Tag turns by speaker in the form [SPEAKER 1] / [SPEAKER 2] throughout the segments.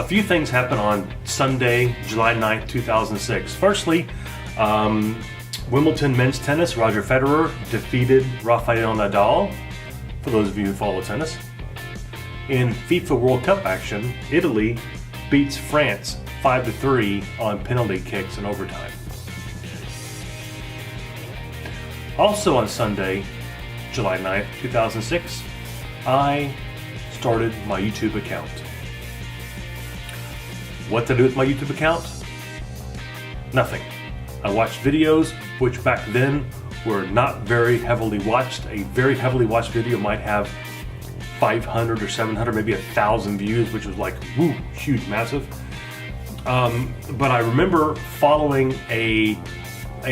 [SPEAKER 1] few things happened on Sunday, July 9th, 2006. Firstly, Wimbledon men's tennis, Roger Federer defeated Rafael Nadal, for those of you who follow tennis. In FIFA World Cup action, Italy beats France 5-3 on penalty kicks in overtime. Also on Sunday, July 9th, 2006, I started my YouTube account. What to do with my YouTube account? Nothing. I watched videos which back then were not very heavily watched. A very heavily watched video might have 500 or 700, maybe 1,000 views, which was like, woo, huge, massive. But I remember following a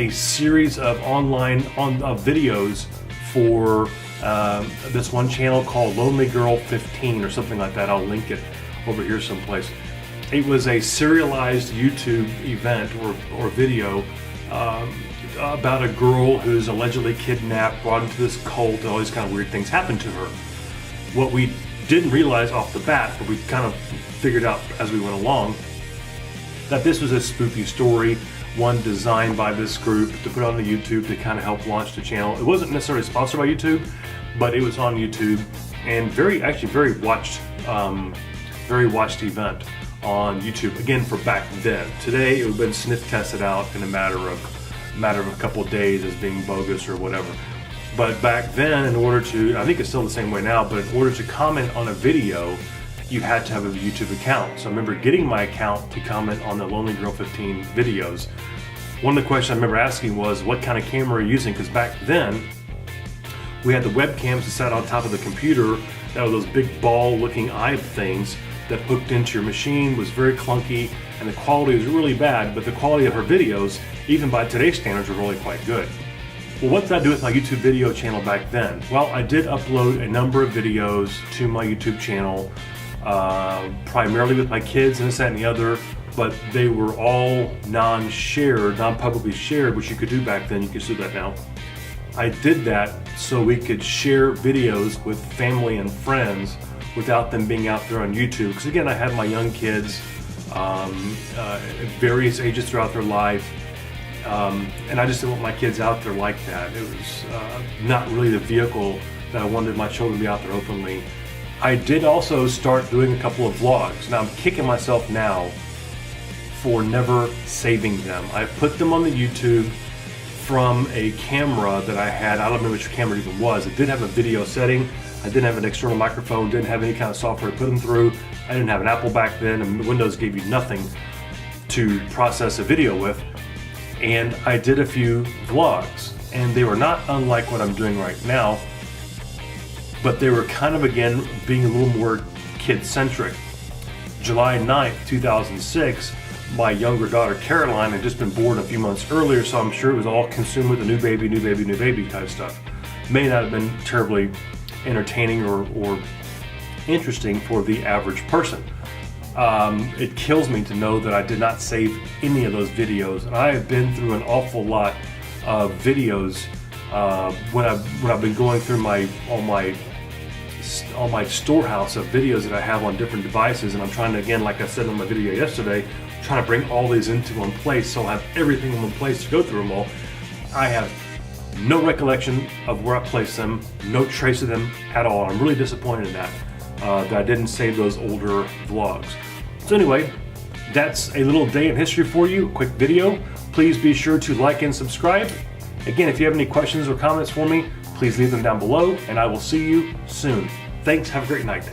[SPEAKER 1] series of online videos for this one channel called Lonely Girl 15 or something like that. I'll link it over here someplace. It was a serialized YouTube event or video about a girl who's allegedly kidnapped, brought into this cult, and all these kind of weird things happened to her. What we didn't realize off the bat, but we kind of figured out as we went along, that this was a spooky story, one designed by this group to put on the YouTube to kind of help launch the channel. It wasn't necessarily sponsored by YouTube, but it was on YouTube, and very watched event on YouTube, again, for back then. Today it would have been sniff tested out in a matter of a couple of days as being bogus or whatever. But back then, in order to, I think it's still the same way now, but in order to comment on a video, you had to have a YouTube account. So I remember getting my account to comment on the Lonely Girl 15 videos. One of the questions I remember asking was, what kind of camera are you using? Because back then, we had the webcams that sat on top of the computer that were those big ball-looking eye things that hooked into your machine, was very clunky, and the quality was really bad, but the quality of her videos, even by today's standards, were really quite good. Well, what did I do with my YouTube video channel back then? Well, I did upload a number of videos to my YouTube channel, primarily with my kids and this, that, and the other, but they were all non-shared, non-publicly shared, which you could do back then. You can do that now. I did that so we could share videos with family and friends without them being out there on YouTube. Because again, I had my young kids at various ages throughout their life, and I just didn't want my kids out there like that. It was not really the vehicle that I wanted my children to be out there openly. I did also start doing a couple of vlogs. Now I'm kicking myself now for never saving them. I put them on the YouTube from a camera that I had. I don't remember which camera it even was. It did have a video setting. I didn't have an external microphone, didn't have any kind of software to put them through. I didn't have an Apple back then, and Windows gave you nothing to process a video with. And I did a few vlogs, and they were not unlike what I'm doing right now, but they were kind of, again, being a little more kid-centric. July 9th, 2006, my younger daughter Caroline had just been born a few months earlier, so I'm sure it was all consumed with the new baby type stuff. May not have been terribly entertaining or interesting for the average person. It kills me to know that I did not save any of those videos, and I have been through an awful lot of videos when I've been going through all my storehouse of videos that I have on different devices, and I'm trying to, again, like I said in my video yesterday, trying to bring all these into one place so I have everything in one place to go through them all. I have no recollection of where I placed them, no trace of them at all. I'm really disappointed in that I didn't save those older vlogs. So anyway, that's a little day in history for you, a quick video. Please be sure to like and subscribe. Again, if you have any questions or comments for me, please leave them down below, and I will see you soon. Thanks, have a great night.